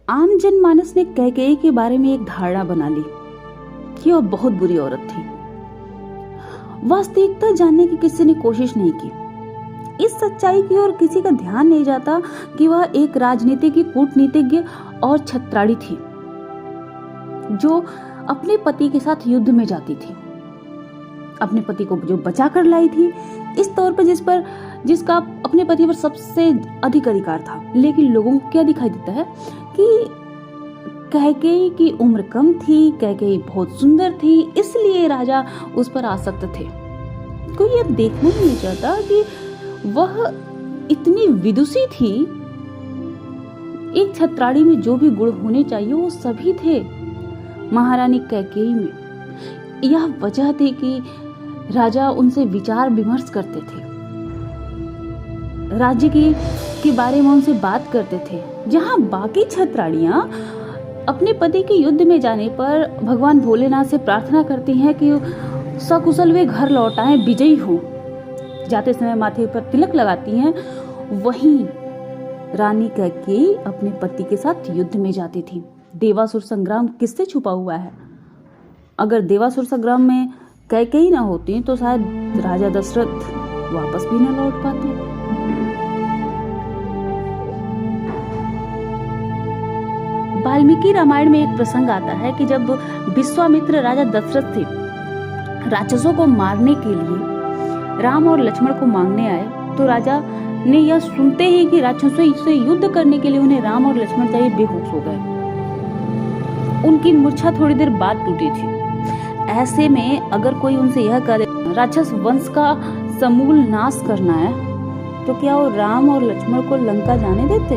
आम जनमानस ने कैकेयी के बारे में एक धारणा बना ली कि वह बहुत बुरी औरत थी। वास्तविकता जानने की किसी ने कोशिश नहीं की। इस सच्चाई की ओर किसी का ध्यान नहीं जाता कि वह एक राजनीति की कूटनीतिज्ञ और छत्राड़ी थी जो अपने पति के साथ युद्ध में जाती थी, अपने पति को जो बचा कर लाई थी, इस तौर पर जिसका अपने पति पर सबसे अधिक अधिकार था। लेकिन लोगों को क्या दिखाई देता है कि कैकेयी की उम्र कम थी, कैकेयी बहुत सुंदर थी, इसलिए राजा उस पर आसक्त थे। कोई यह देखना ही नहीं चाहता कि वह इतनी विदुषी थी। एक छत्राड़ी में जो भी गुण होने चाहिए वो सभी थे महारानी कैकेयी में। यह वजह थी कि राजा उनसे विचार विमर्श करते थे, राज्य के बारे में उनसे बात करते थे। जहां बाकी छत्राड़ियां अपने पति के युद्ध में जाने पर भगवान भोलेनाथ से प्रार्थना करती हैं कि सकुशल वे घर लौट आए, विजयी हो, जाते समय माथे पर तिलक लगाती हैं, वहीं रानी कैकेयी अपने पति के साथ युद्ध में जाती थी। देवासुर संग्राम किससे छुपा हुआ है? अगर देवासुर संग्राम में कैकेयी ना होती तो शायद राजा दशरथ वापस भी ना लौट पाते। वाल्मीकि रामायण में एक प्रसंग आता है कि जब विश्वामित्र राजा दशरथ थे राक्षसों को मारने के लिए राम और लक्ष्मण को मांगने आए, तो राजा ने यह सुनते ही कि राक्षसों से युद्ध करने के लिए उन्हें राम और लक्ष्मण चाहिए, बेहोश हो गए। उनकी मूर्छा थोड़ी देर बाद टूटी थी। ऐसे में अगर कोई उनसे यह करे राक्षस वंश का समूल नाश करना है, तो क्या वो राम और लक्ष्मण को लंका जाने देते?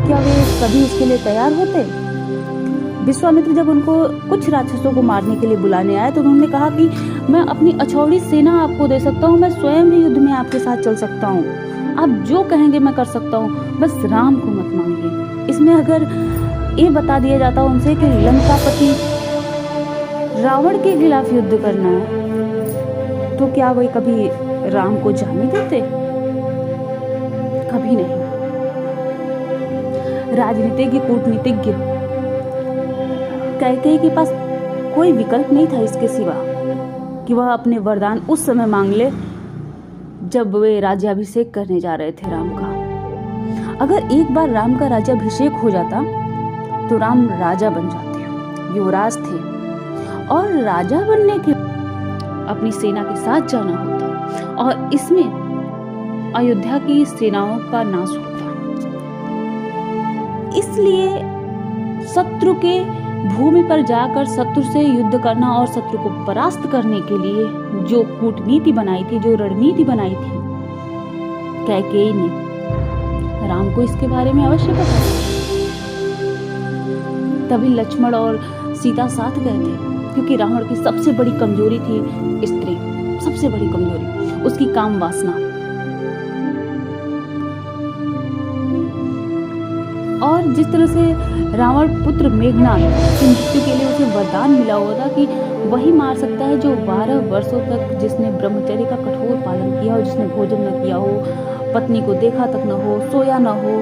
क्या वे कभी इसके लिए तैयार होते? विश्वामित्र जब उनको कुछ राक्षसों को मारने के लिए बुलाने आए तो उन्होंने कहा कि मैं अपनी अछौड़ी सेना आपको दे सकता हूँ, मैं स्वयं ही युद्ध में आपके साथ चल सकता हूँ, आप जो कहेंगे मैं कर सकता हूँ, बस राम को मत मांगिए। इसमें अगर ये बता दिया जाता उनसे कि लंकापति रावण के खिलाफ युद्ध करना है, तो क्या वे कभी राम को जाने देते? कभी नहीं। राजनीतिज्ञ कूटनीतिज्ञ कैकेयी के पास कोई विकल्प नहीं था इसके सिवा कि वह अपने वरदान उस समय मांग ले जब वे राज्याभिषेक करने जा रहे थे राम का। अगर एक बार राम का राज्याभिषेक हो जाता तो राम राजा बन जाते, युवराज थे, और राजा बनने के अपनी सेना के साथ जाना होता और इसमें अयोध्या की सेनाओं का नाश होता। इसलिए शत्रु के भूमि पर जाकर शत्रु से युद्ध करना और शत्रु को परास्त करने के लिए जो कूटनीति बनाई थी, जो रणनीति बनाई थी कैकेयी ने, राम को इसके बारे में अवश्य पता था। तभी लक्ष्मण और सीता साथ गए थे, क्योंकि रावण की सबसे बड़ी कमजोरी थी स्त्री, सबसे बड़ी कमजोरी उसकी काम वासना। और जिस तरह से रावण पुत्र मेघनाद की मृत्यु के लिए उसे वरदान मिला हुआ था कि वही मार सकता है जो 12 वर्षों तक जिसने ब्रह्मचर्य का कठोर पालन किया हो, जिसने भोजन न किया हो, पत्नी को देखा तक न हो, सोया न हो,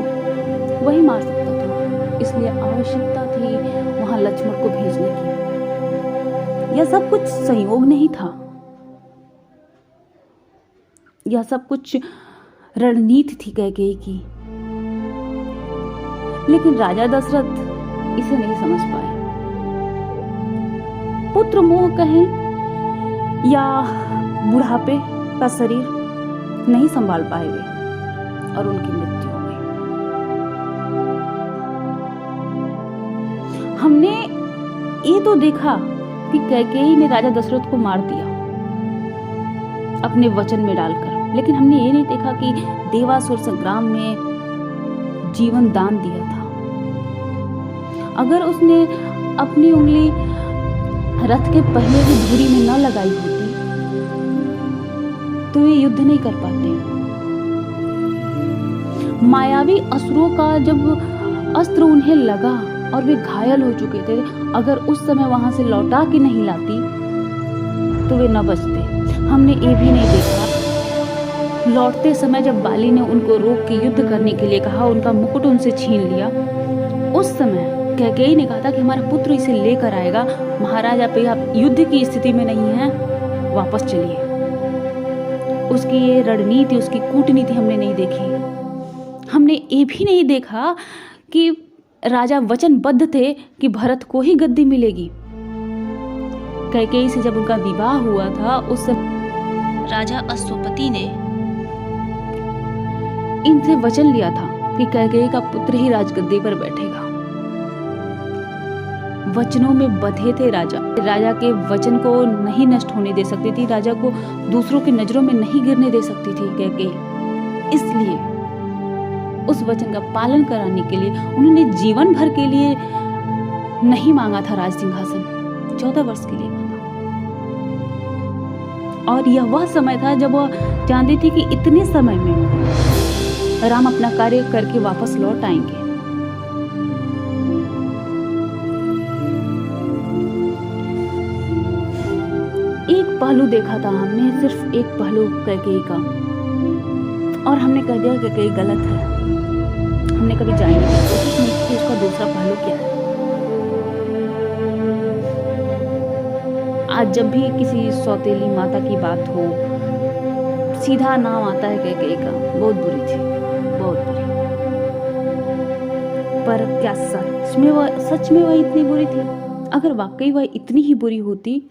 वही मार सकता था। इसलिए आवश्यकता थी वहां लक्ष्मण को भेजने की। यह सब कुछ संयोग नहीं था, यह सब कुछ रणनीति थी कैकेयी की। लेकिन राजा दशरथ इसे नहीं समझ पाए। पुत्र मोह कहें या बुढ़ापे का शरीर नहीं संभाल पाए वे और उनकी मृत्यु हो गई। हमने ये तो देखा कि कैकेयी ने राजा दशरथ को मार दिया अपने वचन में डालकर, लेकिन हमने ये नहीं देखा कि देवासुर संग्राम में जीवन दान दिया था। अगर उसने अपनी उंगली रथ के पहिए की धुरी में न लगाई होती तो ये युद्ध नहीं कर पाते। मायावी असुरों का जब अस्त्र उन्हें लगा और वे घायल हो चुके थे, अगर उस समय वहां से लौटा के नहीं लाती तो वे न बचते। हमने ये भी नहीं देखा लौटते समय जब बाली ने उनको रोक के युद्ध करने के लिए कहा, उनका मुकुट उनसे छीन लिया, उस समय कैकेयी ने कहा था कि हमारा पुत्र इसे लेकर आएगा, महाराजा पे आप युद्ध की स्थिति में नहीं हैं, वापस चलिए। उसकी ये रणनीति, उसकी कूटनीति हमने नहीं देखी। हमने ये भी नहीं देखा कि राजा वचनबद्ध थे कि भरत को ही गद्दी मिलेगी। कैकेयी से जब उनका विवाह हुआ था, उस समय राजा अश्वपति ने इनसे वचन लिया था कि कैकेयी का पुत्र ही राजगद्दी पर बैठेगा। वचनों में बंधे थे राजा। राजा के वचन को नहीं नष्ट होने दे सकती थी, राजा को दूसरों की नजरों में नहीं गिरने दे सकती थी कैकेयी। इसलिए उस वचन का पालन कराने के लिए उन्होंने जीवन भर के लिए नहीं मांगा था राज सिंहासन, 14 वर्ष के लिए मांगा। और यह वह समय था जब वह जानती थी कि इतने समय में राम अपना कार्य करके वापस लौट आएंगे। एक पहलू देखा था हमने, सिर्फ एक पहलू कैकेयी का, और हमने कह दिया कैकेयी गलत है। हमने कभी जानने की कोशिश नहीं की उसका दूसरा पहलू क्या है। आज जब भी किसी सौतेली माता की बात हो, सीधा नाम आता है कैकेयी का। बहुत बुरी थी, बहुत बुरी। पर क्या सच में वह इतनी बुरी थी? अगर वाकई वह इतनी ही बुरी होती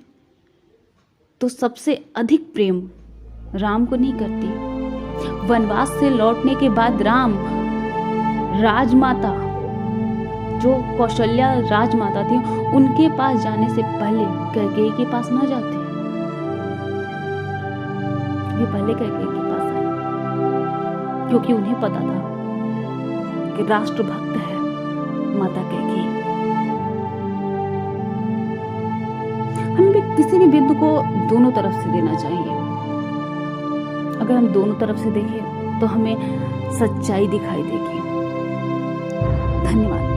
तो सबसे अधिक प्रेम राम को नहीं करती। वनवास से लौटने के बाद राम राजमाता, जो कौशल्या राजमाता थी, उनके पास जाने से पहले कैकेयी के पास न जाते। वे पहले कैकेयी के पास आए क्योंकि उन्हें पता था कि राष्ट्रभक्त है माता कैकेयी। हमें भी किसी भी बिंदु को दोनों तरफ से देना चाहिए। अगर हम दोनों तरफ से देखें तो हमें सच्चाई दिखाई देगी। धन्यवाद।